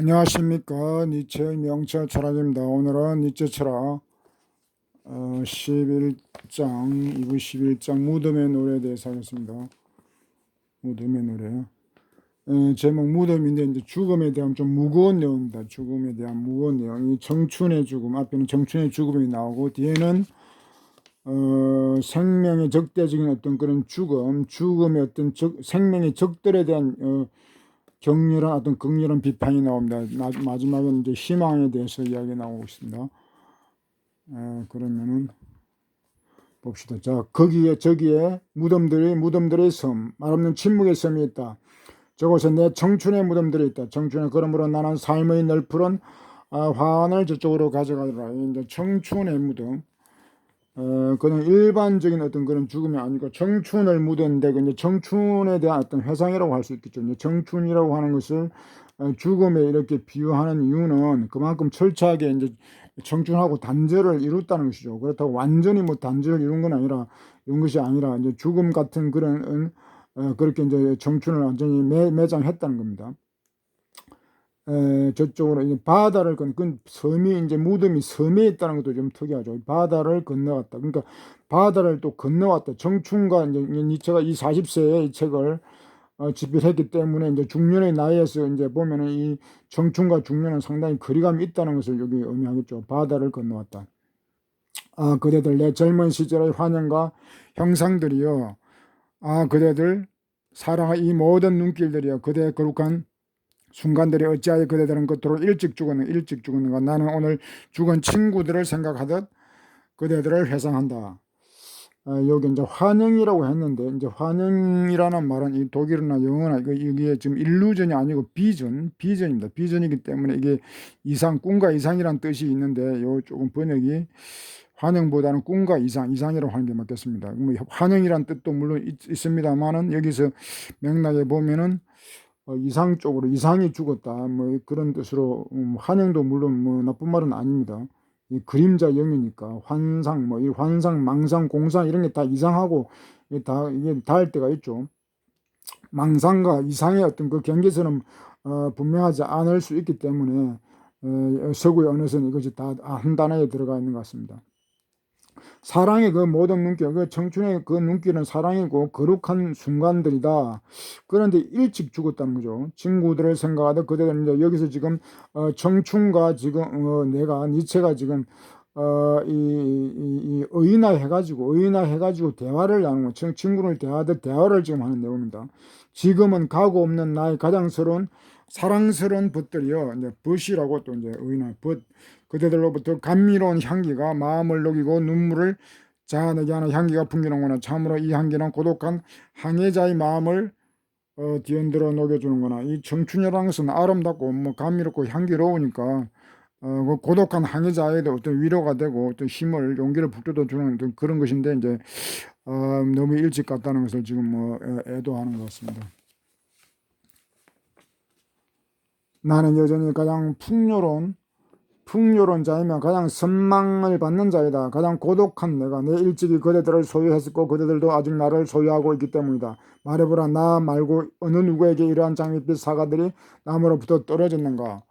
안녕하십니까. 니체의 명철 철학입니다. 오늘은 니체 철학 11장 2부 11장 무덤의 노래에 대해서 하겠습니다. 무덤의 노래. 제목 무덤인데 이제 죽음에 대한 좀 무거운 내용입니다. 죽음에 대한 무거운 내용. 이 청춘의 죽음, 앞에는 청춘의 죽음이 나오고 뒤에는 생명의 적대적인 어떤 그런 죽음의 어떤 생명의 적들에 대한 격렬한 어떤 극렬한 비판이 나옵니다. 마지막에는 이제 희망에 대해서 이야기 나오고 있습니다. 그러면은 봅시다. 자, 저기에 무덤들의 섬, 말없는 침묵의 섬이 있다. 저곳에 내 청춘의 무덤들이 있다. 청춘의 그러므로 나는 삶의 널푸른 화환을 저쪽으로 가져가더라. 이제 청춘의 무덤. 그냥 일반적인 어떤 그런 죽음이 아니고 청춘을 묻었는데 이제 청춘에 대한 어떤 회상이라고 할 수 있겠죠. 이제 청춘이라고 하는 것을 죽음에 이렇게 비유하는 이유는 그만큼 철저하게 이제 청춘하고 단절을 이뤘다는 것이죠. 그렇다고 완전히 뭐 단절을 이룬 건 아니라 이런 것이 아니라 이제 죽음 같은 그런 그렇게 이제 청춘을 완전히 매장했다는 겁니다. 저쪽으로 이제 바다를 그 섬이 이제 무덤이 섬에 있다는 것도 좀 특이하죠. 바다를 건너갔다. 그러니까 바다를 또 건너왔다. 청춘과 이제 니체가 이 40세에 이 책을 집필했기 때문에 이제 중년의 나이에서 이제 보면은 이 청춘과 중년은 상당히 거리감이 있다는 것을 여기 의미하겠죠. 바다를 건너왔다. 그대들 내 젊은 시절의 환영과 형상들이여. 그대들 사랑의 이 모든 눈길들이여. 그대의 거룩한 순간들이 어찌하여 그대들은 겉으로 일찍 죽었는가. 나는 오늘 죽은 친구들을 생각하듯 그대들을 회상한다. 여기 이제 환영이라고 했는데 이제 환영이라는 말은 이 독일어나 영어나 이게 지금 일루전이 아니고 비전입니다. 비전이기 때문에 이게 꿈과 이상이란 뜻이 있는데 요 조금 번역이 환영보다는 꿈과 이상이라고 하는 게 맞겠습니다. 뭐 환영이란 뜻도 물론 있습니다만은 여기서 맥락에 보면은 이상 쪽으로 이상이 죽었다 뭐 그런 뜻으로 환영도 물론 뭐 나쁜 말은 아닙니다. 이 그림자 영이니까 환상 뭐 이 환상 망상 공상 이런 게 다 이상하고 이게 닿을 때가 있죠. 망상과 이상의 어떤 그 경계선은 분명하지 않을 수 있기 때문에 서구의 언어선 이것이 다 한 단어에 들어가 있는 것 같습니다. 사랑의 그 모든 눈길, 그 청춘의 그 눈길은 사랑이고 거룩한 순간들이다. 그런데 일찍 죽었다는 거죠. 친구들을 생각하다 그들은 이제 여기서 지금 청춘과 지금 내가 니체가 지금 의인화해가지고 대화를 나누는 거, 친구를 대하듯 대화를 지금 하는 내용입니다. 지금은 가고 없는 나의 가장 사랑스러운 벗들이요. 이제 벗이라고 또 이제 의인화 벗. 그대들로부터 감미로운 향기가 마음을 녹이고 눈물을 자아내게 하는 향기가 풍기는구나. 참으로 이 향기는 고독한 항해자의 마음을 뒤흔들어 녹여주는구나. 이 청춘이라는 것은 아름답고 뭐 감미롭고 향기로우니까 그 고독한 항해자에도 어떤 위로가 되고 어떤 힘을 용기를 북돋워 주는 그런 것인데 이제 너무 일찍 갔다는 것을 지금 뭐 애도하는 것 같습니다. 나는 여전히 가장 풍요로운 자이며 가장 선망을 받는 자이다. 가장 고독한 내가 내 일찍이 그대들을 소유했었고 그대들도 아직 나를 소유하고 있기 때문이다. 말해보라. 나 말고 어느 누구에게 이러한 장밋빛 사과들이 나무로부터 떨어졌는가.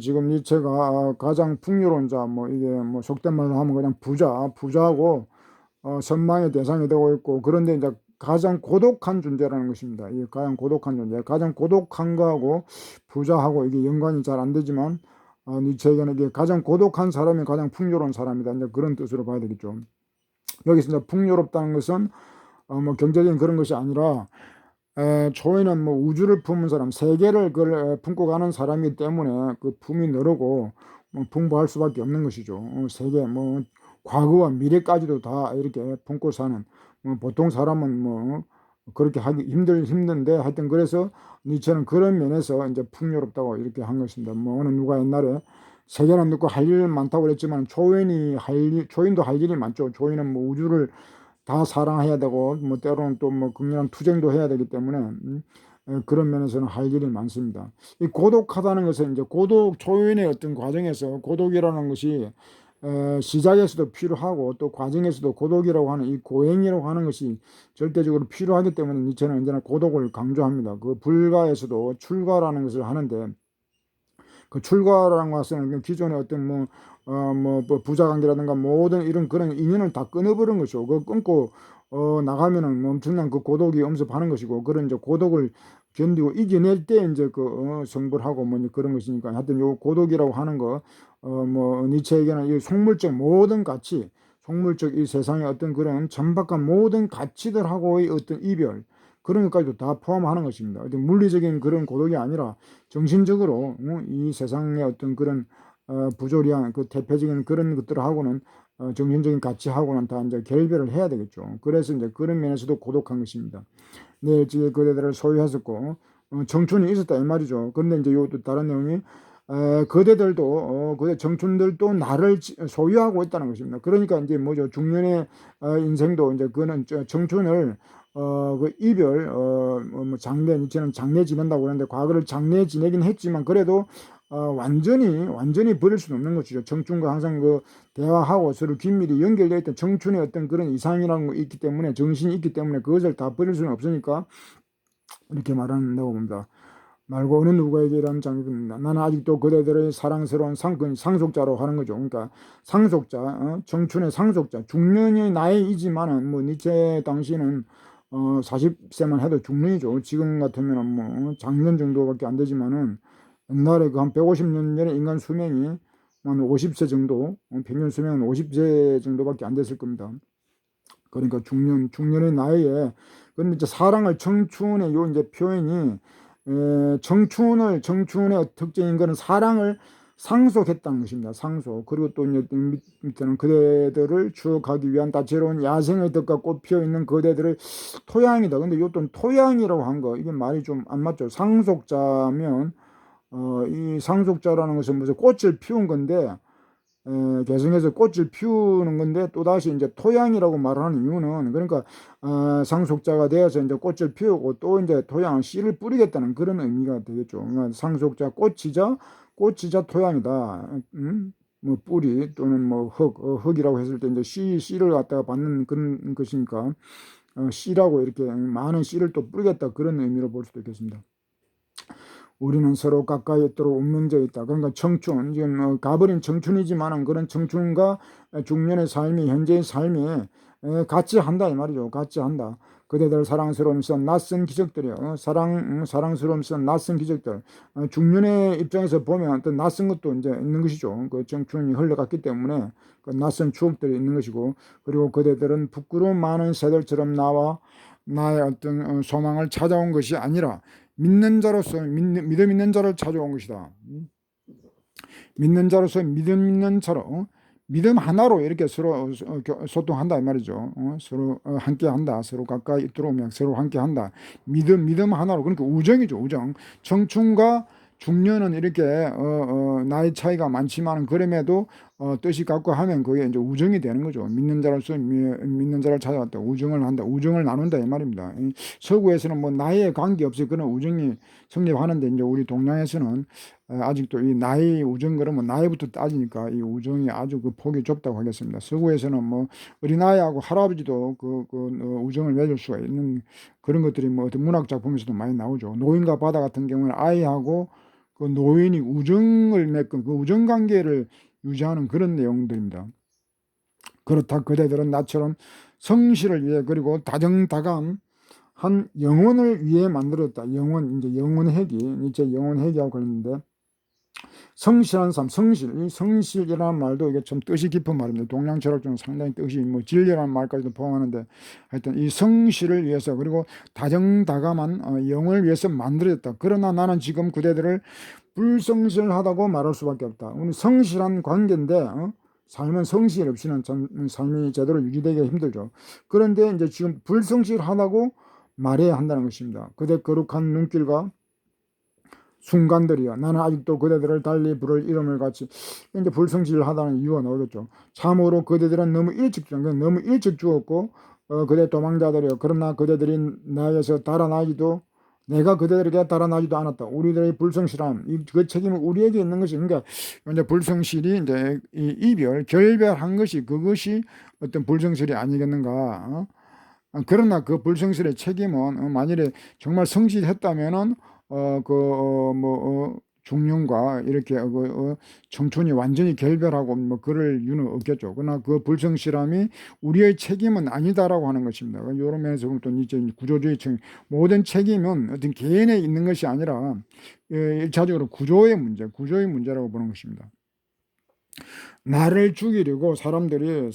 지금 니체가 가장 풍요로운 자, 뭐 이게 뭐 속된 말로 하면 그냥 부자하고 선망의 대상이 되고 있고, 그런데 이제 가장 고독한 존재라는 것입니다. 이 가장 고독한 존재, 가장 고독한 거하고 부자하고 이게 연관이 잘 안 되지만 니체에게는 이게 가장 고독한 사람이 가장 풍요로운 사람이다. 이제 그런 뜻으로 봐야 되겠죠. 여기서 이제 풍요롭다는 것은 뭐 경제적인 그런 것이 아니라 초인은 뭐 우주를 품은 사람, 세계를 품고 가는 사람이기 때문에 그 품이 늘고 뭐 풍부할 수밖에 없는 것이죠. 세계 뭐 과거와 미래까지도 다 이렇게 품고 사는 보통 사람은 뭐 그렇게 하기 힘든데 하여튼 그래서 니체는 그런 면에서 이제 풍요롭다고 이렇게 한 것입니다. 뭐 어느 누가 옛날에 세계는 늦고 할 일 많다고 그랬지만 초인도 할 일이 많죠. 초인은 뭐 우주를 다 사랑해야 되고 뭐 때로는 또 뭐 극렬한 투쟁도 해야 되기 때문에 그런 면에서는 할 일이 많습니다. 이 고독하다는 것은 이제 초인의 어떤 과정에서 고독이라는 것이 시작에서도 필요하고 또 과정에서도 고독이라고 하는 이 고행이라고 하는 것이 절대적으로 필요하기 때문에 니체는 언제나 고독을 강조합니다. 그 불가에서도 출가라는 것을 하는데 그 출가라는 것은 기존의 어떤 뭐 부자 관계라든가 모든 이런 그런 인연을 다 끊어버린 것이고, 그 끊고 나가면은 뭐 엄청난 그 고독이 엄습하는 것이고, 그런 이제 고독을 견디고 이겨낼 때 이제 성불 하고 뭐 그런 것이니까, 하여튼 요 고독이라고 하는 거, 뭐 니체에게는 이 속물적 모든 가치, 속물적 이 세상의 어떤 그런 천박한 모든 가치들하고의 어떤 이별, 그런 것까지도 다 포함하는 것입니다. 어떤 물리적인 그런 고독이 아니라 정신적으로 이 세상의 어떤 그런 부조리한 그 대표적인 그런 것들하고는 정신적인 가치하고는 다 이제 결별을 해야 되겠죠. 그래서 이제 그런 면에서도 고독한 것입니다. 내 지에 거대들을 소유했었고 청춘이 있었다 이 말이죠. 그런데 이제 요또 다른 내용이 거대들도 거대 청춘들도 나를 소유하고 있다는 것입니다. 그러니까 이제 뭐죠, 중년의 인생도 이제 그는 청춘을 그 이별 뭐 장래, 이제는 장래 지낸다고 그러는데 과거를 장래 지내긴 했지만 그래도 완전히 버릴 수는 없는 것이죠. 청춘과 항상 그 대화하고 서로 긴밀히 연결되어 있던 청춘의 어떤 그런 이상이라는 거 있기 때문에, 정신이 있기 때문에 그것을 다 버릴 수는 없으니까 이렇게 말한다고 봅니다. 말고 어느 누구에게라는 장입니다. 나는 아직도 그대들의 사랑스러운 상속자로 하는 거죠. 그러니까 상속자, 청춘의 상속자, 중년의 나이이지만은 뭐 니체 당시는 40세만 해도 중년이죠. 지금 같으면 뭐 장년 정도밖에 안 되지만은 옛날에 그 한 150년 전에 인간 수명이 한 50세 정도, 평균 수명은 50세 정도밖에 안 됐을 겁니다. 그러니까 중년의 나이에, 그런데 이제 사랑을 청춘의 요 이제 표현이 청춘의 특징인 거는 사랑을 상속했다는 것입니다. 상속. 그리고 또 이제 밑에는 그대들을 추억하기 위한 다채로운 야생의 덕과 꽃피어 있는 그대들의 토양이다. 근데 요또 토양이라고 한 거, 이게 말이 좀 안 맞죠. 상속자면 이 상속자라는 것은 무슨 꽃을 피운 건데, 개성에서 꽃을 피우는 건데, 또다시 이제 토양이라고 말을 하는 이유는, 그러니까 상속자가 되어서 이제 꽃을 피우고 또 이제 토양 씨를 뿌리겠다는 그런 의미가 되겠죠. 그러니까 상속자 꽃이자 토양이다. 뭐 뿌리 또는 뭐 흙이라고 했을 때 이제 씨를 갖다가 받는 그런 것이니까 씨라고 이렇게 많은 씨를 또 뿌리겠다, 그런 의미로 볼 수도 있겠습니다. 우리는 서로 가까이 있도록 운명되어 있다. 그러니까 청춘, 지금 가버린 청춘이지만은 그런 청춘과 중년의 삶이, 현재의 삶이 같이 한다 이 말이죠. 같이 한다. 그대들 사랑스러우면서 낯선 기적들이요. 사랑스러우면서 낯선 기적들. 중년의 입장에서 보면 어떤 낯선 것도 이제 있는 것이죠. 그 청춘이 흘러갔기 때문에 그 낯선 추억들이 있는 것이고, 그리고 그대들은 부끄러움 많은 새들처럼 나와 나의 어떤 소망을 찾아온 것이 아니라 믿는 자로서 믿음 있는 자를 찾아온 것이다. 믿는 자로서 믿음 있는 자로, 믿음 하나로 이렇게 서로 소통한다 이 말이죠. 서로 함께한다. 서로 가까이 있도록 서로 함께한다. 믿음 하나로. 그러니까 우정이죠. 우정. 청춘과 중년은 이렇게 나이 차이가 많지만 그럼에도 뜻이 같고 하면 그게 이제 우정이 되는 거죠. 믿는 자로서 믿는 자를 찾아왔다. 우정을 한다. 우정을 나눈다 이 말입니다. 서구에서는 뭐 나이에 관계없이 그런 우정이 성립하는데, 이제 우리 동양에서는 아직도 이 나이 우정, 그러면 나이부터 따지니까 이 우정이 아주 그 폭이 좁다고 하겠습니다. 서구에서는 뭐 어린아이하고 할아버지도 우정을 맺을 수가 있는 그런 것들이 뭐 어떤 문학 작품에서도 많이 나오죠. 노인과 바다 같은 경우는 아이하고 그 노인이 우정을 맺고 그 우정 관계를 유지하는 그런 내용들입니다. 그렇다 그대들은 나처럼 성실을 위해, 그리고 다정다감 한 영혼을 위해 만들었다. 영혼, 이제 영혼회귀, 이제 영혼회귀하고 그랬는데, 성실한 삶, 이 성실이라는 말도 이게 좀 뜻이 깊은 말입니다. 동양 철학 중에 상당히 뜻이 뭐 진리라는 말까지도 포함하는데, 하여튼 이 성실을 위해서, 그리고 다정다감한 영을 위해서 만들어졌다. 그러나 나는 지금 그대들을 불성실하다고 말할 수밖에 없다. 우리 성실한 관계인데 삶은 성실 없이는 삶이 제대로 유지되기가 힘들죠. 그런데 이제 지금 불성실하다고 말해야 한다는 것입니다. 그대 거룩한 눈길과 순간들이야. 나는 아직도 그대들을 달리 부를 이름을 같이. 이제 불성실하다는 이유가 나오겠죠. 참으로 그대들은 너무 일찍 죽었고 그대 도망자들이요. 그러나 그대들이 나에게서 달아나지도, 내가 그대들에게 달아나지도 않았다. 우리들의 불성실함, 그 책임은 우리에게 있는 것이, 그러니까 이제 불성실이 이제 결별한 것이, 그것이 어떤 불성실이 아니겠는가. 그러나 그 불성실의 책임은 만일에 정말 성실했다면은 중년과 이렇게 청춘이 완전히 결별하고 뭐 그럴 이유는 없겠죠. 그러나 그 불성실함이 우리의 책임은 아니다라고 하는 것입니다. 이런 면에서 또 이제 구조주의 모든 책임은 어떤 개인에 있는 것이 아니라 일차적으로 구조의 문제라고 보는 것입니다. 나를 죽이려고 사람들이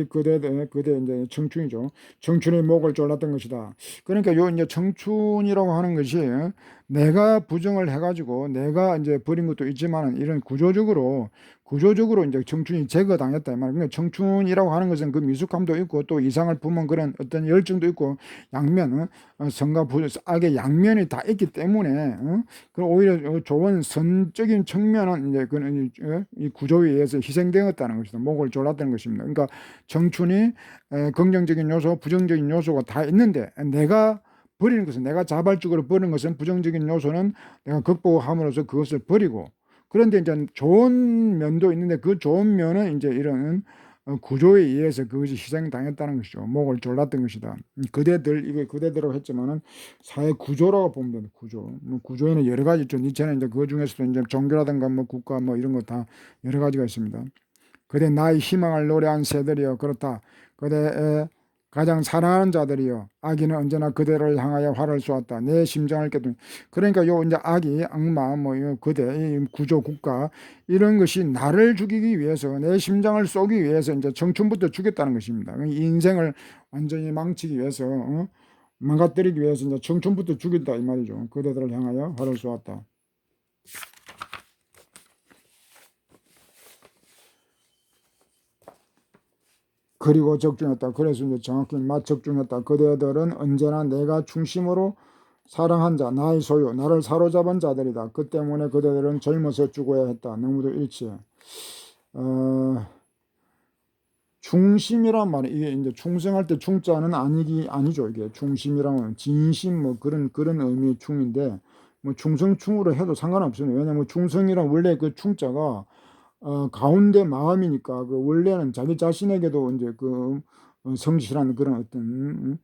그대 이제 청춘이죠. 청춘의 목을 졸랐던 것이다. 그러니까 요 이제 청춘이라고 하는 것이 내가 부정을 해가지고 내가 이제 버린 것도 있지만은 이런 구조적으로 이제 청춘이 제거당했다 이 말이에요. 그러니까 청춘이라고 하는 것은 그 미숙함도 있고 또 이상을 품은 그런 어떤 열정도 있고 양면, 선과 악의 양면이 다 있기 때문에 그 오히려 좋은 선적인 측면은 이제 이 구조에 의해서 희생되었다는 것이다. 목을 졸랐다는 것입니다. 그러니까 청춘이 긍정적인 요소, 부정적인 요소가 다 있는데 내가 버리는 것은 내가 자발적으로 버리는 것은 부정적인 요소는 내가 극복함으로써 그것을 버리고 그런데 이제 좋은 면도 있는데 그 좋은 면은 이제 이런 구조에 의해서 그것이 희생당했다는 것이죠. 목을 졸랐던 것이다. 이게 그대들이라고 했지만은 사회 구조라고 보면 됩니다. 뭐 구조에는 여러 가지 있죠. 니체는 이제 그 중에서도 이제 종교라든가 뭐 국가 뭐 이런 거 다 여러 가지가 있습니다. 그대 나의 희망을 노래한 새들이여 그렇다. 그대 가장 사랑하는 자들이여 악인은 언제나 그대를 향하여 활을 쏘았다. 내 심장을 깨뜨린. 그러니까 요 이제 악이 악마 뭐 그대 구조 국가 이런 것이 나를 죽이기 위해서 내 심장을 쏘기 위해서 이제 청춘부터 죽였다는 것입니다. 인생을 완전히 망치기 위해서 망가뜨리기 위해서 이제 청춘부터 죽였다 이 말이죠. 그대들을 향하여 활을 쏘았다. 그리고 적중했다. 그래서 이제 정확히 적중했다. 그대들은 언제나 내가 중심으로 사랑한 자, 나의 소유, 나를 사로잡은 자들이다. 그 때문에 그대들은 젊어서 죽어야 했다. 너무도 일치해. 중심이란 말이 이게 이제 충성할 때 충자는 아니죠. 이게 중심이라면 진심 뭐 그런 의미의 충인데 뭐 충성충으로 해도 상관없습니다. 왜냐면 충성이란 원래 그 충자가 가운데 마음이니까 그 원래는 자기 자신에게도 이제 그 성실한 그런 어떤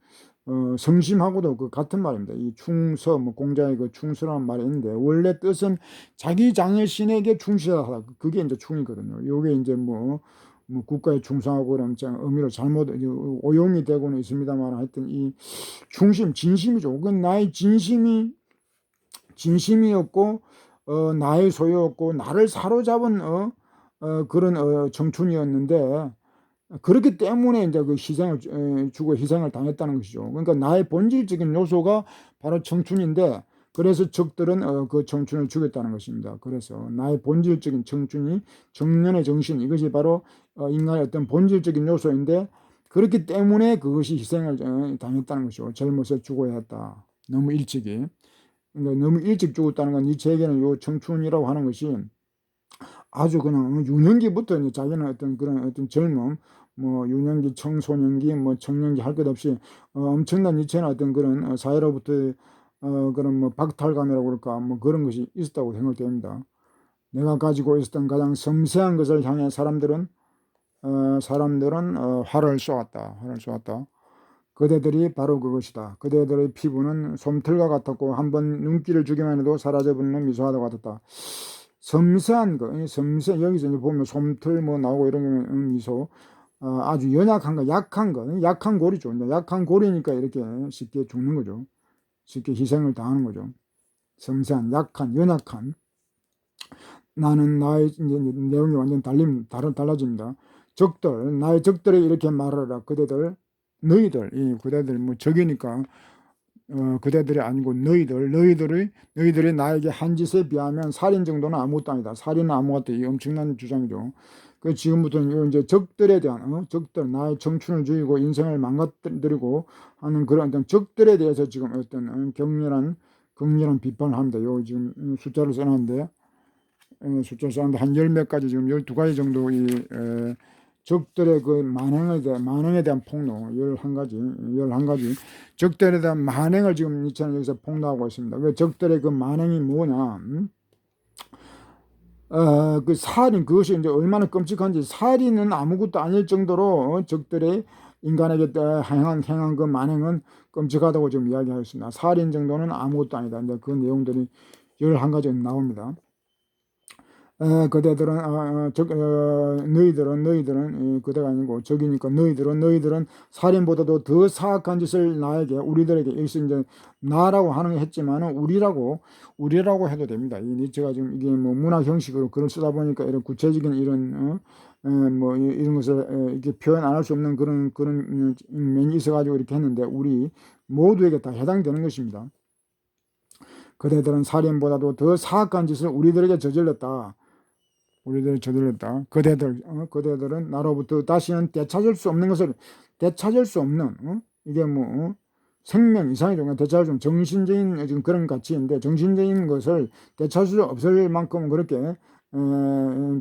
성심하고도 그 같은 말입니다. 이 충서 뭐 공자의 그 충서라는 말이 있는데 원래 뜻은 자기 장애신에게 충실하다. 그게 이제 충이거든요. 요게 이제 뭐 국가에 충성하고 그런 의미로 잘못 오용이 되고는 있습니다만 하여튼 이 중심 진심이죠. 그 나의 진심이었고 나의 소유였고 나를 사로잡은 그런 청춘이었는데 그렇기 때문에 이제 그 희생을 주고 희생을 당했다는 것이죠. 그러니까 나의 본질적인 요소가 바로 청춘인데 그래서 적들은 그 청춘을 죽였다는 것입니다. 그래서 나의 본질적인 청춘이 청년의 정신 이것이 바로 인간의 어떤 본질적인 요소인데 그렇기 때문에 그것이 희생을 당했다는 것이죠. 젊어서 죽어야 했다. 너무 일찍이. 그러니까 너무 일찍 죽었다는 건 니체에게는 요 청춘이라고 하는 것이 아주 그냥 유년기부터 이제 자기는 어떤 그런 어떤 젊음, 뭐 유년기, 청소년기, 뭐 청년기 할 것 없이 엄청난 니체는 어떤 그런 사회로부터 그런 뭐 박탈감이라고 그럴까 뭐 그런 것이 있었다고 생각됩니다. 내가 가지고 있었던 가장 섬세한 것을 향해 사람들은 활을 쏘았다. 그대들이 바로 그것이다. 그대들의 피부는 솜털과 같았고 한번 눈길을 주기만 해도 사라져버리는 미소와도 같았다. 섬세한 거, 여기서 이제 보면 솜털 뭐 나오고 이런 게 미소, 아주 연약한 거, 약한 고리죠. 약한 고리니까 이렇게 쉽게 죽는 거죠. 쉽게 희생을 당하는 거죠. 섬세한, 연약한. 나는 나의 이제 내용이 완전 달라집니다. 나의 적들에 이렇게 말하라. 그대들 뭐 적이니까 그대들이 아니고 너희들이 나에게 한 짓에 비하면 살인 정도는 아무것도 아니다. 살인은 아무것도 이 엄청난 주장이죠. 그 지금부터는 이제 적들에 대한 나의 청춘을 죽이고 인생을 망가뜨리고 하는 그런 어떤 적들에 대해서 지금 어떤 극렬한 비판을 합니다. 요 지금 숫자를 써놨는데 한 열 몇 가지 지금 12가지 정도 이 적들의 그 만행에 대한 폭로 11가지 적들에 대한 만행을 지금 니체는 여기서 폭로하고 있습니다. 그 적들의 그 만행이 뭐냐? 그 살인 그것이 이제 얼마나 끔찍한지 살인은 아무것도 아닐 정도로 적들의 인간에게 행한 그 만행은 끔찍하다고 지금 이야기하였습니다. 살인 정도는 아무것도 아니다. 이제 그 내용들이 11가지 나옵니다. 그대들은 너희들은 그대가 아니고 적이니까 너희들은 살인보다도 더 사악한 짓을 나에게 우리들에게 여기서 이제 나라고 하는 거 했지만은 우리라고 해도 됩니다. 이 니체가 지금 이게 뭐 문학 형식으로 글을 쓰다 보니까 이런 구체적인 이런 뭐 이런 것을 이렇게 표현 안 할 수 없는 그런 면이 있어가지고 이렇게 했는데 우리 모두에게 다 해당되는 것입니다. 그대들은 살인보다도 더 사악한 짓을 우리들에게 저질렀다. 그대들은 나로부터 다시는 되찾을 수 없는 것을 되찾을 수 없는 이게 뭐 생명 이상이죠. 되찾을 수 없는 정신적인 지금 그런 가치인데 정신적인 것을 되찾을 수 없을 만큼 그렇게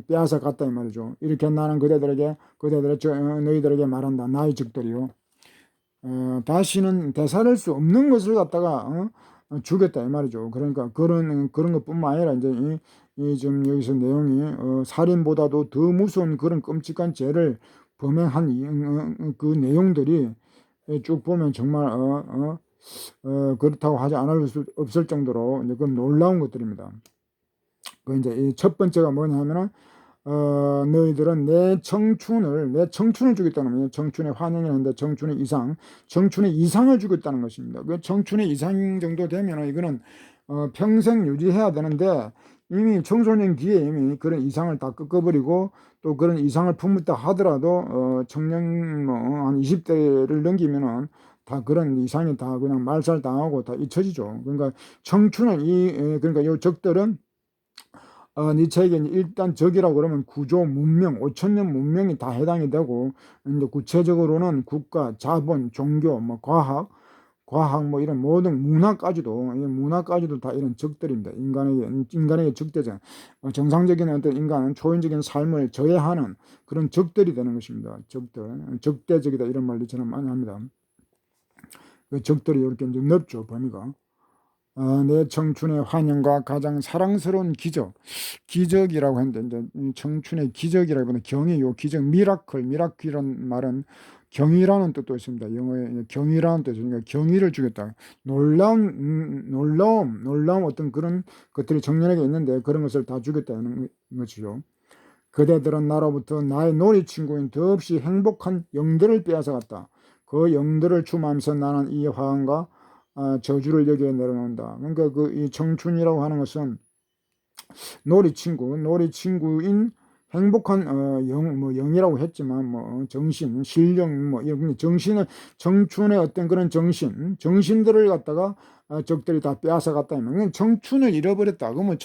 빼앗아 갔다 이 말이죠. 이렇게 나는 너희들에게 말한다. 나의 적들이요. 다시는 되살릴 수 없는 것을 갖다가 주겠다 이 말이죠. 그러니까 그런 것뿐만 아니라 이제 이 지금 여기서 내용이 살인보다도 더 무서운 그런 끔찍한 죄를 범행한 그 내용들이 쭉 보면 정말 그렇다고 하지 않을 수 없을 정도로 이제 그 놀라운 것들입니다. 그 이제 이 첫 번째가 뭐냐면은 너희들은 내 청춘을 주겠다는 거예요. 청춘의 환영이라는데 청춘의 이상을 주겠다는 것입니다. 그 청춘의 이상 정도 되면 이거는 평생 유지해야 되는데 이미 청소년기에 이미 그런 이상을 다 꺾어버리고 또 그런 이상을 품었다 하더라도 청년 뭐 한 20대를 넘기면은 다 그런 이상이 다 그냥 말살당하고 다 잊혀지죠. 그러니까 그러니까 요 적들은 니체에게는 일단 적이라고 그러면 구조, 문명, 5천년 문명이 다 해당이 되고, 이제 구체적으로는 국가, 자본, 종교, 뭐 과학 뭐 이런 모든 문화까지도 다 이런 적들입니다. 인간에게 적대자. 정상적인 어떤 인간은 초인적인 삶을 저해하는 그런 적들이 되는 것입니다. 적대적이다 이런 말도 저는 많이 합니다. 그 적들이 이렇게 이제 넓죠, 범위가. 내 청춘의 환영과 가장 사랑스러운 기적이라고 했는데 이제 청춘의 기적이라기보다 경이요 기적 미라클이란 말은 경이라는 뜻도 있습니다. 영어에 경이라는 뜻이니까 그러니까 경이를 주겠다. 놀라움 어떤 그런 것들이 청년에게 있는데 그런 것을 다 주겠다는 것이죠. 그대들은 나로부터 나의 놀이 친구인 더없이 행복한 영들을 빼앗아갔다. 그 영들을 추모하면서 나는 이 화환과 저주를 여기에 내려놓는다. 그러니까 그 이 청춘이라고 하는 것은 놀이친구인 행복한 영이라고 했지만 뭐 정신, 신령 뭐 이런 청춘의 어떤 그런 정신들을 갖다가 적들이 다 빼앗아 갔다 면 청춘을 잃어버렸다. 그러면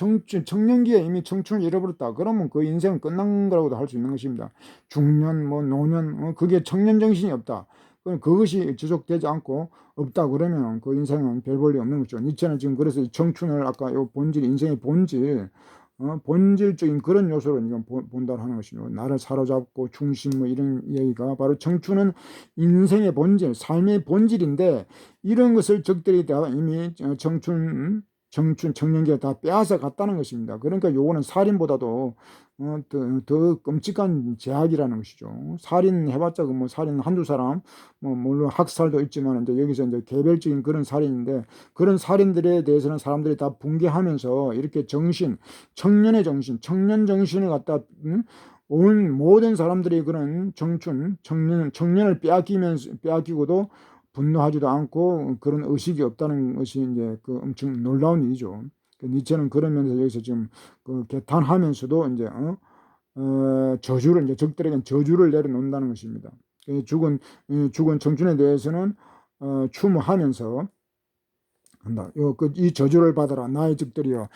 청년기에 이미 청춘을 잃어버렸다. 그러면 그 인생은 끝난 거라고도 할 수 있는 것입니다. 중년 뭐 노년 그게 청년 정신이 없다. 그것이 지속되지 않고 없다 그러면 그 인생은 별 볼 일 없는 거죠. 니체는 지금 그래서 이 청춘을 아까 요 본질, 인생의 본질적인 그런 요소로 이건 본다고 하는 것이죠. 나를 사로잡고 중심 뭐 이런 얘기가 바로 청춘은 인생의 본질, 삶의 본질인데 이런 것을 적들이 다 이미 청년기에 다 빼앗아 갔다는 것입니다. 그러니까 요거는 살인보다도 더 끔찍한 제약이라는 것이죠. 살인해봤자 그 뭐 살인 한두 사람, 뭐 물론 학살도 있지만 이제 여기서 이제 개별적인 그런 살인인데 그런 살인들에 대해서는 사람들이 다 붕괴하면서 이렇게 청년 정신을 갖다 온 모든 사람들이 그런 청년을 빼앗기고도 분노하지도 않고 그런 의식이 없다는 것이 이제 그 엄청 놀라운 일이죠. 니체는 그런 면에서 여기서 지금 그 개탄하면서도 이제 적들에게 저주를 내려놓는다는 것입니다. 죽은 청춘에 대해서는 추모하면서 한다. 이 저주를 받아라 나의 적들이여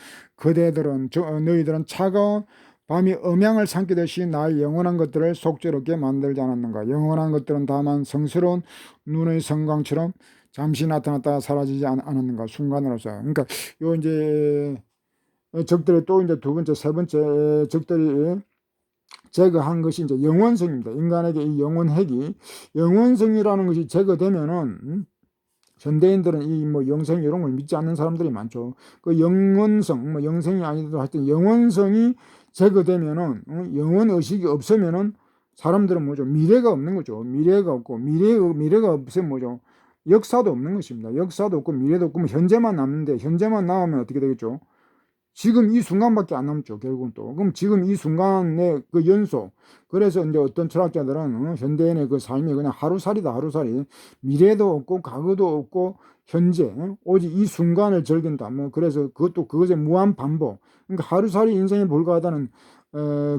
너희들은 차가운 밤이 음양을 삼키듯이 나의 영원한 것들을 속죄롭게 만들지 않았는가. 영원한 것들은 다만 성스러운 눈의 성광처럼 잠시 나타났다가 사라지지 않았는가. 순간으로서. 그러니까 요 이제 적들이 또 이제 두 번째, 세 번째 적들이 제거한 것이 이제 영원성입니다. 인간에게 이 영원성이라는 것이 제거되면은 현대인들은 이 뭐 영생 이런 걸 믿지 않는 사람들이 많죠. 그 영원성, 뭐 영생이 아니더라도 하여튼 영원성이 제거되면은 영원 의식이 없으면은 사람들은 뭐죠? 미래가 없는 거죠. 미래가 없고 미래가 없으면 뭐죠? 역사도 없는 것입니다. 역사도 없고 미래도 없고 현재만 남는데 현재만 남으면 어떻게 되겠죠? 지금 이 순간밖에 안 남죠. 결국은 또. 그럼 지금 이 순간의 그 연속. 그래서 이제 어떤 철학자들은 현대인의 그 삶이 그냥 하루살이다, 하루살이. 미래도 없고, 과거도 없고, 현재. 오직 이 순간을 즐긴다. 뭐, 그래서 그것도 그것의 무한 반복. 그러니까 하루살이 인생에 불과하다는,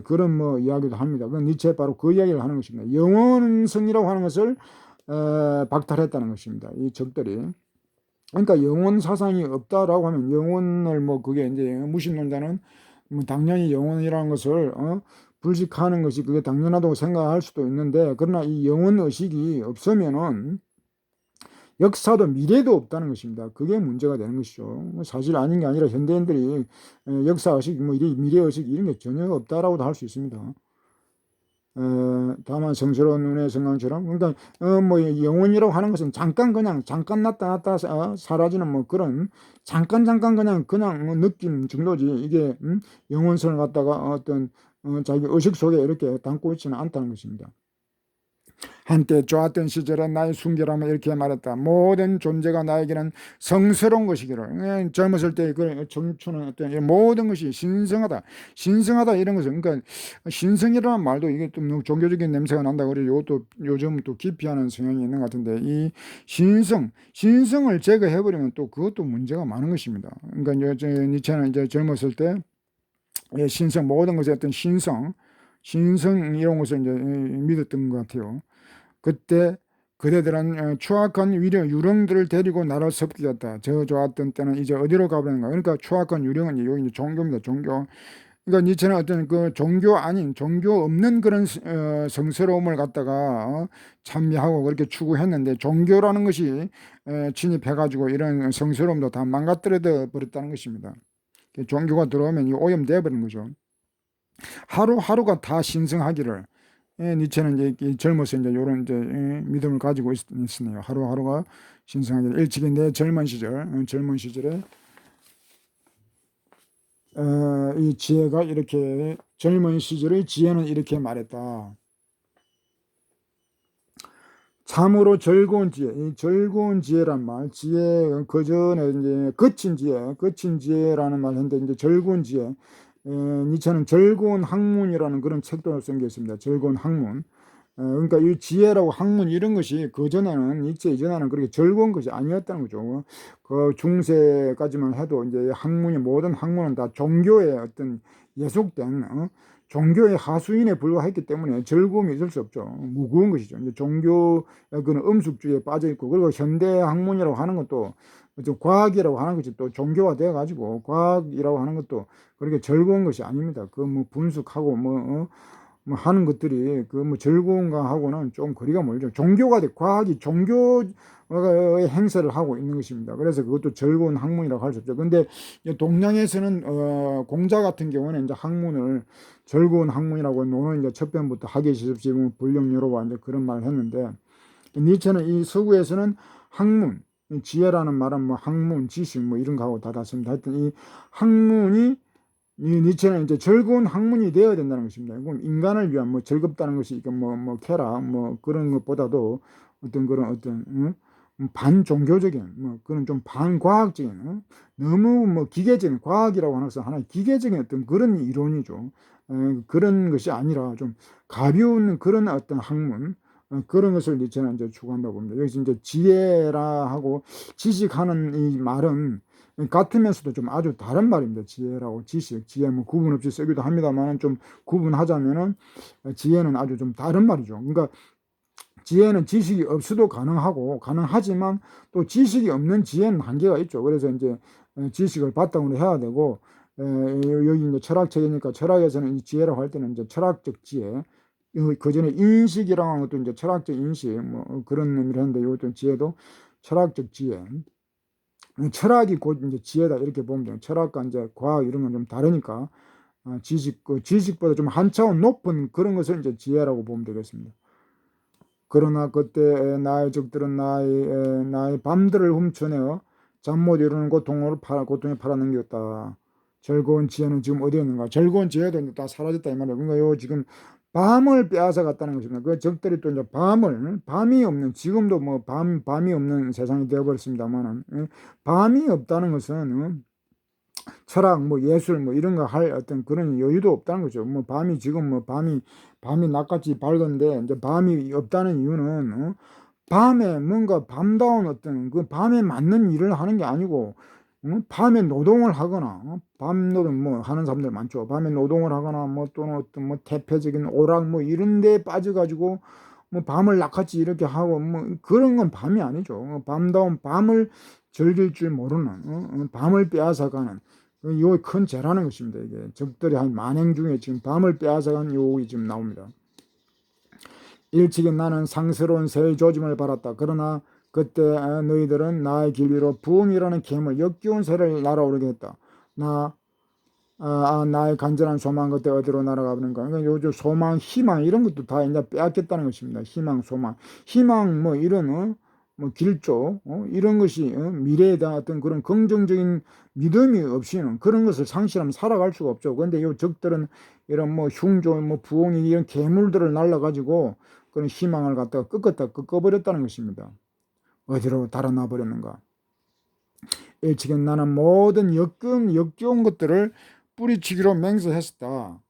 그런 뭐 이야기도 합니다. 그 니체에 바로 그 이야기를 하는 것입니다. 영원성이라고 하는 것을, 박탈했다는 것입니다. 이 적들이. 그러니까 영혼 사상이 없다라고 하면 영혼을 뭐 그게 이제 무신론자는 뭐 당연히 영혼이라는 것을 불식하는 것이 그게 당연하다고 생각할 수도 있는데 그러나 이 영혼 의식이 없으면은 역사도 미래도 없다는 것입니다. 그게 문제가 되는 것이죠. 사실 아닌 게 아니라 현대인들이 역사 의식, 뭐 미래 의식 이런 게 전혀 없다라고도 할 수 있습니다. 다만 성스러운 눈의 성광처럼 그러니까 뭐 영혼이라고 하는 것은 잠깐 그냥 잠깐 나타났다 사라지는 뭐 그런 잠깐 그냥 뭐 느낌 정도지 이게 영혼성을 갖다가 어떤 자기 의식 속에 이렇게 담고 있지는 않다는 것입니다. 한때 좋았던 시절에 나의 순결함을 이렇게 말했다. 모든 존재가 나에게는 성스러운 것이기를. 젊었을 때 그 청춘은 어떤 모든 것이 신성하다. 신성하다 이런 것은 그러니까 신성이라는 말도 이게 좀 종교적인 냄새가 난다. 그래 이것도 요즘 또 기피하는 성향이 있는 것 같은데 이 신성을 제거해버리면 또 그것도 문제가 많은 것입니다. 그러니까 이제 니체는 이제 젊었을 때 신성 모든 것의 어떤 신성 이런 것을 이제 믿었던 것 같아요. 그때 그대들은 추악한 위력 유령들을 데리고 나를 섭격했다. 저 좋았던 때는 이제 어디로 가버리는가? 그러니까 추악한 유령은 여기 이제 종교입니다. 종교. 그러니까 니체는 어떤 그 종교 아닌 종교 없는 그런 성스러움을 갖다가 찬미하고 그렇게 추구했는데 종교라는 것이 진입해가지고 이런 성스러움도 다 망가뜨려 버렸다는 것입니다. 종교가 들어오면 이 오염되어 버리는 거죠. 하루하루가 다 신성하기를 니체는 이제 젊어서 이제 이런 이제 믿음을 가지고 있으네요. 하루하루가 신성하기를 일찍이 내 젊은 시절에 이 지혜가 이렇게 젊은 시절의 지혜는 이렇게 말했다. 참으로 즐거운 지혜, 이 즐거운 지혜란 말, 지혜 그 전에 이제 거친 지혜라는 말 했는데 이제 즐거운 지혜. 니체는 즐거운 학문이라는 그런 책도 쓴 게 있습니다. 즐거운 학문. 그러니까 이 지혜라고 학문 이런 것이 그 전에는 니체 이전에는 그렇게 즐거운 것이 아니었다는 거죠. 그 중세까지만 해도 이제 모든 학문은 다 종교의 어떤 예속된 종교의 하수인에 불과했기 때문에 즐거움이 있을 수 없죠. 무거운 것이죠. 이제 종교 그런 음숙주의에 빠져 있고 그리고 현대 학문이라고 하는 것도 좀 과학이라고 하는 것이 또 종교화 되어 가지고 과학이라고 하는 것도 그렇게 즐거운 것이 아닙니다. 그 뭐 분석하고 뭐 하는 것들이 그 뭐 즐거운가 하고는 좀 거리가 멀죠. 종교가 돼 과학이 종교의 행세를 하고 있는 것입니다. 그래서 그것도 즐거운 학문이라고 할 수 없죠. 근데 동양에서는 공자 같은 경우는 이제 학문을 즐거운 학문이라고 노는 이제 첫 편부터 하기 시습지 불령여로와 이제 그런 말을 했는데 니체는 이 서구에서는 학문 지혜라는 말은 뭐 학문 지식 뭐 이런 거하고 다 닿습니다. 하여튼 이 학문이 이 니체는 이제 즐거운 학문이 되어야 된다는 것입니다. 그럼 인간을 위한 뭐 즐겁다는 것이 뭐 쾌락 뭐 그런 것보다도 어떤 그런 어떤 반종교적인 뭐 그런 좀 반과학적인 너무 뭐 기계적인 과학이라고 하는 것은 하나의 기계적인 어떤 그런 이론이죠. 그런 것이 아니라 좀 가벼운 그런 어떤 학문 그런 것을 니체는 이제 추구한다고 봅니다. 여기서 이제 지혜라 하고 지식하는 이 말은 같으면서도 좀 아주 다른 말입니다. 지혜라고 지혜 뭐 구분 없이 쓰기도 합니다만 좀 구분하자면은 지혜는 아주 좀 다른 말이죠. 그러니까 지혜는 지식이 없어도 가능하지만 또 지식이 없는 지혜는 한계가 있죠. 그래서 이제 지식을 바탕으로 해야 되고 여기 이제 철학책이니까 철학에서는 이 지혜라고 할 때는 이제 철학적 지혜 그 전에 인식이라고 하는 것도 이제 철학적 인식 뭐 그런 의미를 했는데 이것도 지혜도 철학적 지혜 철학이 곧 이제 지혜다 이렇게 보면 돼요. 철학과 이제 과학 이런 건 좀 다르니까 지식보다 좀 한 차원 높은 그런 것을 이제 지혜라고 보면 되겠습니다. 그러나 그때 나의 적들은 나의 밤들을 훔쳐내어 잠 못 이루는 고통에 팔아넘겼다. 즐거운 지혜는 지금 어디에 있는가? 즐거운 지혜도 다 사라졌다 이 말이에요. 그러니까 요 지금 밤을 빼앗아 갔다는 것입니다. 그 적들이 또 이제 밤이 없는 지금도 뭐 밤이 없는 세상이 되어버렸습니다만은 밤이 없다는 것은 철학, 뭐 예술, 뭐 이런 거 할 어떤 그런 여유도 없다는 거죠. 뭐 밤이 지금 뭐 밤이 낮같이 밝은데 이제 밤이 없다는 이유는 밤에 뭔가 밤다운 어떤 그 밤에 맞는 일을 하는 게 아니고 밤에 노동을 하거나 밤 노동 뭐 하는 사람들 많죠. 밤에 노동을 하거나 뭐 또는 어떤 뭐 대표적인 오락 뭐 이런 데 빠져가지고 뭐 밤을 낮같이 이렇게 하고 뭐 그런 건 밤이 아니죠. 밤다운 밤을 즐길 줄 모르는 밤을 빼앗아가는 요 큰 죄라는 것입니다. 이게 적들이 한 만행 중에 지금 밤을 빼앗아간 요이 지금 나옵니다. 일찍이 나는 상스러운 새의 조짐을 받았다. 그러나 그때 너희들은 나의 길 위로 부음이라는 괴물 역겨운 새를 날아오르게 했다. 나의 간절한 소망 그때 어디로 날아가 버는가. 그러니까 요즘 소망, 희망 이런 것도 다 이제 빼앗겼다는 것입니다. 희망, 소망, 희망 뭐 이런 뭐 길조 이런 것이 미래에 대한 어떤 그런 긍정적인 믿음이 없이는 그런 것을 상실하면 살아갈 수가 없죠. 그런데 요 적들은 이런 뭐 흉조, 뭐 부엉이 이런 괴물들을 날라가지고 그런 희망을 갖다가 꺾어버렸다는 것입니다. 어디로 달아나 버렸는가. 일찍이 나는 모든 역겨운 것들을 뿌리치기로 맹세했었다.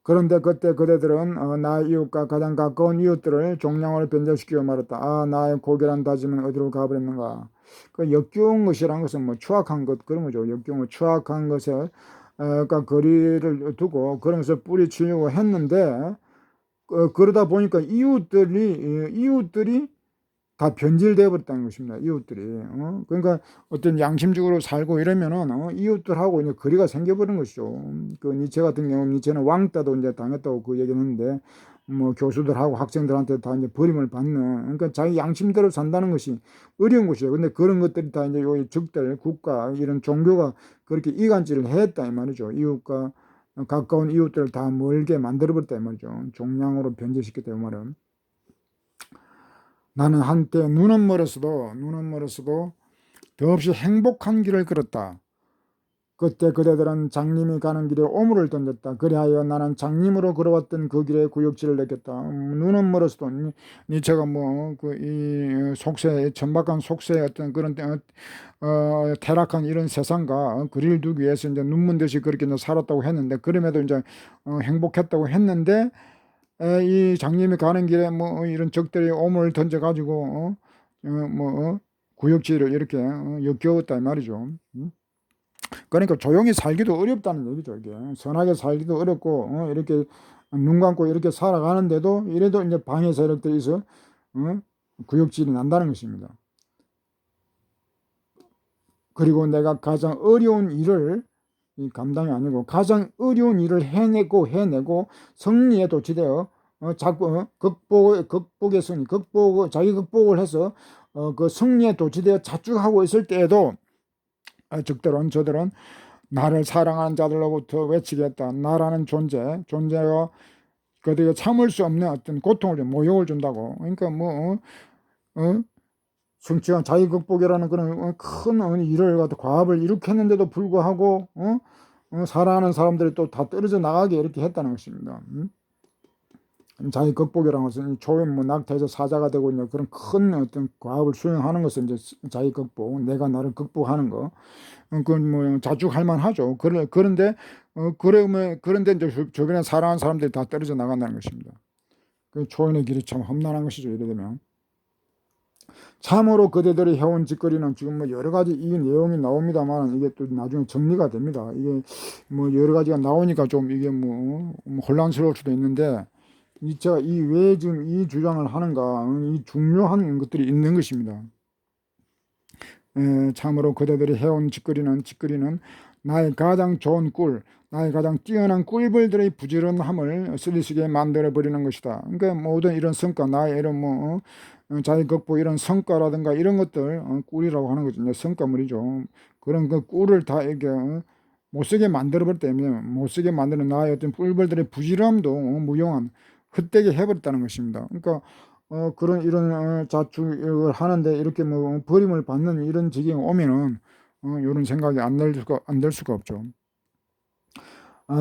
그런데 그때 그대들은 나의 이웃과 가장 가까운 이웃들을 종량으로 변절시키고 말했다. 나의 고결한 다짐은 어디로 가버렸는가. 그 역겨운 것이란 것은 뭐 추악한 것 그런 거죠. 역겨운 것, 추악한 것에 그러니까 거리를 두고 그런 것을 뿌리치려고 했는데 그러다 보니까 이웃들이 다 변질되어 버렸다는 것입니다. 이웃들이. 그러니까 어떤 양심적으로 살고 이러면은 이웃들하고 이제 거리가 생겨버린 것이죠. 그 니체 같은 경우 니체는 왕따도 이제 당했다고 그 얘기를 했는데 뭐 교수들하고 학생들한테 다 이제 버림을 받는 그러니까 자기 양심대로 산다는 것이 어려운 것이죠. 근데 그런 것들이 다 이제 요 적들 국가 이런 종교가 그렇게 이간질을 했다 이 말이죠. 이웃과 가까운 이웃들을 다 멀게 만들어 버렸다 이 말이죠. 종량으로 변제시켰다 이 말은. 나는 한때 눈은 멀었어도 더없이 행복한 길을 걸었다. 그때 그대들은 장님이 가는 길에 오물을 던졌다. 그리하여 나는 장님으로 걸어왔던 그 길에 구역질을 느꼈다. 눈은 멀었어도 니체가 뭐 그 이 속세 천박한 속세의 어떤 그런 타락한 이런 세상과 거리를 두기 위해서 이제 눈먼 듯이 그렇게 이제 살았다고 했는데 그럼에도 이제 행복했다고 했는데 이 장님이 가는 길에 뭐 이런 적들이 오물을 던져가지고 구역질을 이렇게 역겨웠다 이 말이죠. 그러니까 조용히 살기도 어렵다는 얘기죠. 이게 선하게 살기도 어렵고 이렇게 눈 감고 이렇게 살아가는데도 이래도 이제 방해 세력들이 있어 구역질이 난다는 것입니다. 그리고 내가 가장 어려운 일을 이 감당이 아니고 가장 어려운 일을 해내고 승리에 도취되어 자꾸 극복의 승리, 자기 극복을 해서 그 승리에 도취되어 자축하고 있을 때에도 적들은 저들은 나를 사랑하는 자들로부터 외치겠다. 나라는 존재가 그들에게 참을 수 없는 어떤 고통을 모욕을 준다고. 그러니까 뭐 성취한 자기 극복이라는 그런 큰 일을 갖다 과업을 일으켰는데도 불구하고 사랑하는 사람들이 또 다 떨어져 나가게 이렇게 했다는 것입니다. 자기 극복이라는 것은 초연 뭐 낙태해서 사자가 되고 있는 그런 큰 어떤 과업을 수행하는 것은 이제 자기 극복, 내가 나를 극복하는 거, 그건 뭐 자축할 만하죠. 그런데 그런데 이제 주변에 사랑하는 사람들이 다 떨어져 나간다는 것입니다. 그 초연의 길이 참 험난한 것이죠. 이래 되면. 참으로 그대들이 해온 짓거리는 지금 뭐 여러 가지 이 내용이 나옵니다만 이게 또 나중에 정리가 됩니다. 이게 뭐 여러 가지가 나오니까 좀 이게 뭐 혼란스러울 수도 있는데 제가 이 왜 지금 이 주장을 하는가 이 중요한 것들이 있는 것입니다. 참으로 그대들이 해온 짓거리는 나의 가장 좋은 나의 가장 뛰어난 꿀벌들의 부지런함을 쓰리쓰게 만들어 버리는 것이다. 그러니까 모든 이런 성과, 나의 이런 자기 극복 이런 성과라든가 이런 것들 꿀이라고 하는 거죠. 성과물이죠. 그런 그 꿀을 다 이렇게 못쓰게 만들어 버렸다면 못쓰게 만드는 나의 어떤 꿀벌들의 부지런함도 무용한 헛되게 해버렸다는 것입니다. 그러니까 그런 이런 자축을 하는데 이렇게 뭐 버림을 받는 이런 지경이 오면은 이런 생각이 안 될 수가 없죠.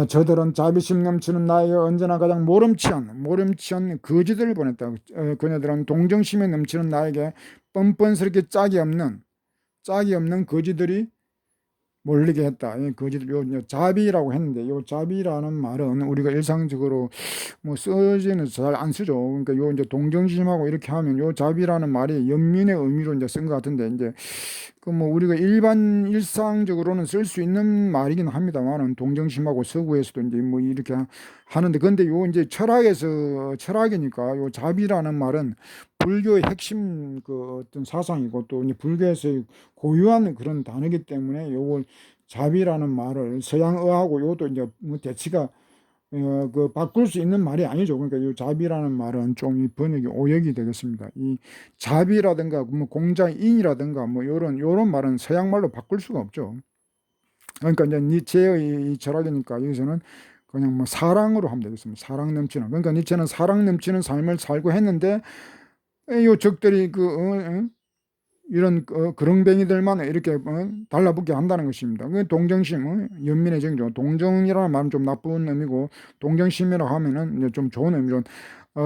저들은 자비심 넘치는 나에게 언제나 가장 모름치한 거지들을 보냈다. 그녀들은 동정심에 넘치는 나에게 뻔뻔스럽게 짝이 없는 거지들이 몰리게 했다. 거짓 요 자비라고 했는데 요 자비라는 말은 우리가 일상적으로 뭐 쓰지는 잘 안 쓰죠. 그러니까 요 이제 동정심하고 이렇게 하면 요 자비라는 말이 연민의 의미로 이제 쓴 것 같은데 이제 그 뭐 우리가 일반 일상적으로는 쓸 수 있는 말이긴 합니다만은 동정심하고 서구에서도 이제 뭐 이렇게 하는데 근데 요 이제 철학에서 철학이니까 요 자비라는 말은 불교의 핵심 그 어떤 사상이고 또 이제 불교에서 고유한 그런 단어이기 때문에 요걸 자비라는 말을 서양어하고 요것도 이제 뭐 대치가 그 바꿀 수 있는 말이 아니죠. 그러니까 이 자비라는 말은 좀 이 번역이 오역이 되겠습니다. 이 자비라든가 뭐 공자인이라든가 뭐 요런 말은 서양 말로 바꿀 수가 없죠. 그러니까 이제 니체의 이 철학이니까 여기서는 그냥 뭐 사랑으로 하면 되겠습니다. 사랑 넘치는. 그러니까 니체는 사랑 넘치는 삶을 살고 했는데 요 적들이 이런 그렁뱅이들만 이렇게 달라붙게 한다는 것입니다. 그 동정심, 연민의 정죠. 동정이라는 말은 좀 나쁜 의미고 동정심이라고 하면은 이제 좀 좋은 의미로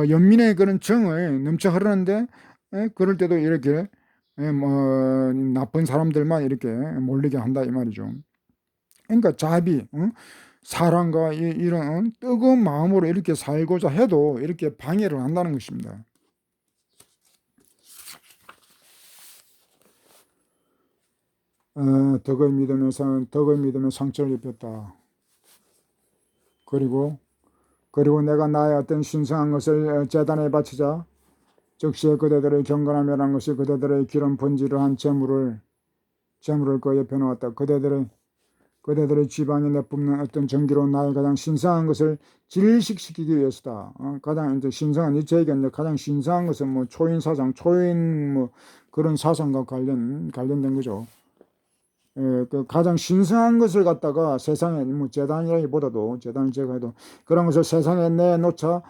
연민의 그런 정을 넘쳐 흐르는데 그럴 때도 이렇게 뭐 나쁜 사람들만 이렇게 몰리게 한다 이 말이죠. 그러니까 자비, 사랑과 이런 뜨거운 마음으로 이렇게 살고자 해도 이렇게 방해를 한다는 것입니다. 덕을 믿으며 상처를 입혔다. 그리고 내가 나의 어떤 신성한 것을 제단에 바치자 즉시 그대들의 경건함이라는 것이 그대들의 기름 번지를 한 재물을 그 옆에 놓았다. 그대들의 지방에 내뿜는 어떤 전기로 나의 가장 신성한 것을 질식시키기 위해서다. 가장 이제 신성한 니체에게 이제 가장 신성한 것은 뭐 초인 사상, 초인 뭐 그런 사상과 관련된 거죠. 그 가장 신성한 것을 갖다가 세상에 뭐 재단이라기보다도 재단을 제가 해도 그런 것을 세상에 내놓자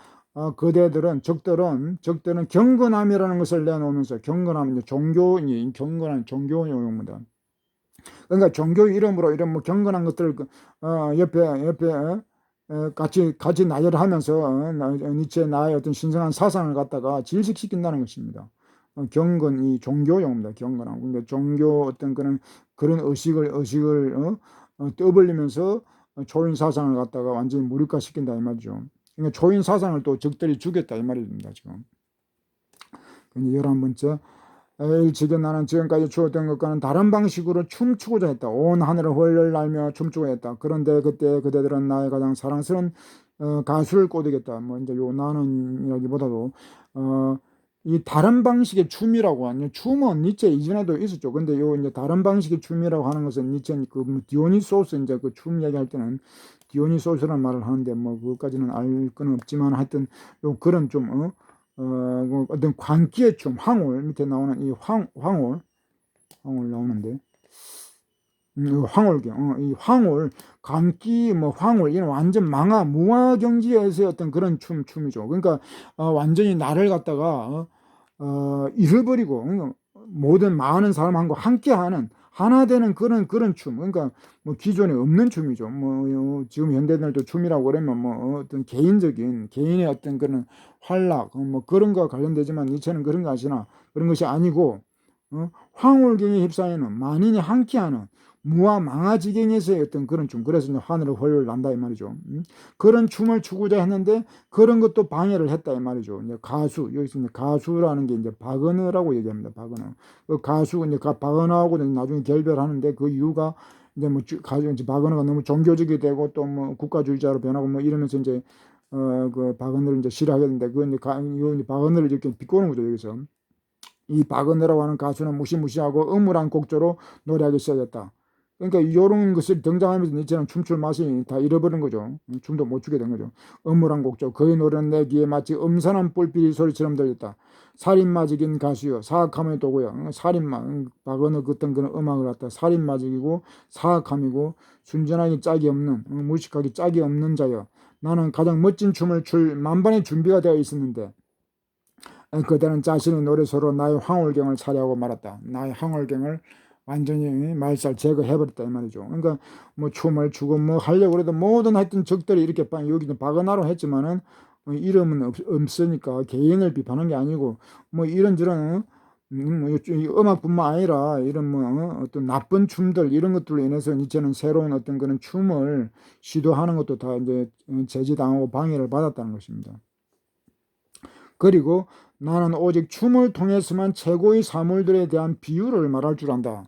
그대들은 적들은 경건함이라는 것을 내놓으면서 경건함 이제 종교인 경건한 종교 용어입니다. 그러니까 종교 이름으로 이런 뭐 경건한 것들 옆에 같이 나열하면서 니체 나의 어떤 신성한 사상을 갖다가 질식시킨다는 것입니다. 경건 이 종교용입니다. 경건하고 그러니까 종교 어떤 그런 의식을 떠벌리면서 초인 사상을 갖다가 완전히 무력화시킨다 이 말이죠. 그러니까 초인 사상을 또 적들이 죽였다 이 말입니다. 지금 11번째 일찍이 나는 지금까지 추었던 것과는 다른 방식으로 춤추고자 했다. 온 하늘을 헐헐 날며 춤추고 했다. 그런데 그때 그대들은 나의 가장 사랑스러운 가수를 꼬드겼다. 뭐 이제 요 나는 이야기보다도 이 다른 방식의 춤이라고 하는 춤은 니체 이전에도 있었죠. 근데 요 이제 다른 방식의 춤이라고 하는 것은 니체 그 디오니소스 이제 그 춤 얘기할 때는 디오니소스라는 말을 하는데 뭐 그것까지는 알 건 없지만 하여튼 요 그런 좀 뭐 어떤 광기의 춤, 황홀 밑에 나오는 이 황홀 나오는데 황홀경, 이 황홀, 광기, 뭐 황홀, 이는 완전 무화 경지에서의 어떤 그런 춤이죠. 그러니까 완전히 나를 갖다가 잃어버리고 모든 많은 사람하고 함께하는 하나 되는 그런 춤. 그러니까 뭐 기존에 없는 춤이죠. 뭐 지금 현대인들도 춤이라고 그러면 뭐 어떤 개인의 어떤 그런 활락 뭐 그런 거와 관련되지만 이체는 그런 거 아시나 그런 것이 아니고 황홀경에 휩싸이는 만인이 함께하는 무와 망아지경에서의 어떤 그런 춤. 그래서 이제 하늘을 헐헐 난다 이 말이죠. 그런 춤을 추고자 했는데 그런 것도 방해를 했다 이 말이죠. 이제 가수 여기서 이제 가수라는 게 이제 박은하라고 얘기합니다. 박은하. 그 가수 이제 박은하고 나중에 결별하는데 그 이유가 이제 뭐 가수 이제 박은하가 너무 종교적이 되고 또 뭐 국가주의자로 변하고 뭐 이러면서 이제 그 박은하를 이제 싫어하게 되는데 그 이제 박은하를 이렇게 비꼬는 거죠 여기서. 이 박은하라고 하는 가수는 무시무시하고 음울한 곡조로 노래하기 시작했다. 그러니까 이런 것을 등장하면서 니체는 춤출 맛이 다 잃어버린 거죠. 춤도 못 추게 된 거죠. 음울한 곡조. 그의 노래는 내 귀에 마치 음산한 뿔비리 소리처럼 들렸다. 살인마적인 가수요. 사악함의 도구요. 살인마. 박은하 그떤 그런 음악을 갖다 살인마적이고 사악함이고 순전하기 짝이 없는 무식하기 짝이 없는 자요. 나는 가장 멋진 춤을 출 만반의 준비가 되어 있었는데 그대는 자신의 노래소로 나의 황홀경을 차려하고 말았다. 나의 황홀경을 완전히 말살 제거해버렸다 이 말이죠. 그러니까 뭐 춤을 추고 뭐 하려고 해도 모든 하여튼 적들이 이렇게 여기는 박은하로 했지만은 이름은 없으니까 개인을 비판한 게 아니고 뭐 이런저런 이 음악뿐만 아니라 이런 뭐 어떤 나쁜 춤들 이런 것들로 인해서 니체는 새로운 어떤 그런 춤을 시도하는 것도 다 이제 제지당하고 방해를 받았다는 것입니다. 그리고 나는 오직 춤을 통해서만 최고의 사물들에 대한 비유를 말할 줄 안다.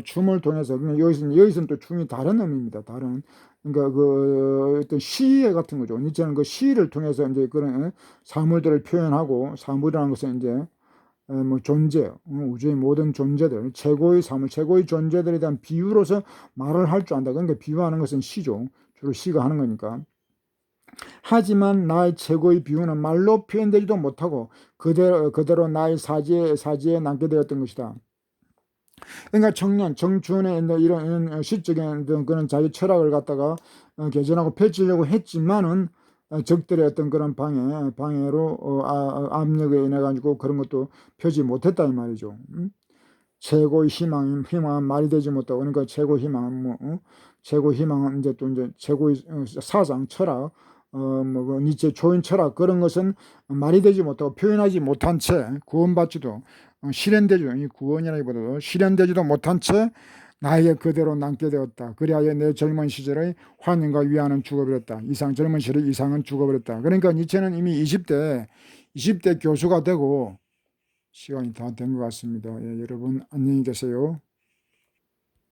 춤을 통해서 여기서는 또 춤이 다른 의미입니다. 다른 그러니까 그 어떤 시에 같은 거죠. 니체는 그 시를 통해서 이제 그런 사물들을 표현하고 사물이라는 것은 이제 뭐 존재, 우주의 모든 존재들, 최고의 사물, 최고의 존재들에 대한 비유로서 말을 할 줄 안다. 그러니까 비유하는 것은 시죠. 주로 시가 하는 거니까. 하지만 나의 최고의 비유는 말로 표현되지도 못하고 그대로 나의 사지에 남게 되었던 것이다. 그러니까 정춘의 이런 시적인 그런 자기 철학을 갖다가 개선하고 펼치려고 했지만은 적들의 어떤 그런 방해로 압력에 인해 가지고 그런 것도 펴지 못했다 이 말이죠. 최고의 희망은 말이 되지 못하고 그러니까 최고 희망은 최고 희망은 이제 또 이제 최고의 사상 철학 뭐 니체 초인 철학 그런 것은 말이 되지 못하고 표현하지 못한 채 구원받지도 실현되죠. 이 구원이라기보다도 실현되지도 못한 채 나에게 그대로 남게 되었다. 그리하여 내 젊은 시절의 환영과 위안은 죽어버렸다. 젊은 시절의 이상은 죽어버렸다. 그러니까 니체는 이미 20대 교수가 되고 시간이 다 된 것 같습니다. 예, 여러분 안녕히 계세요.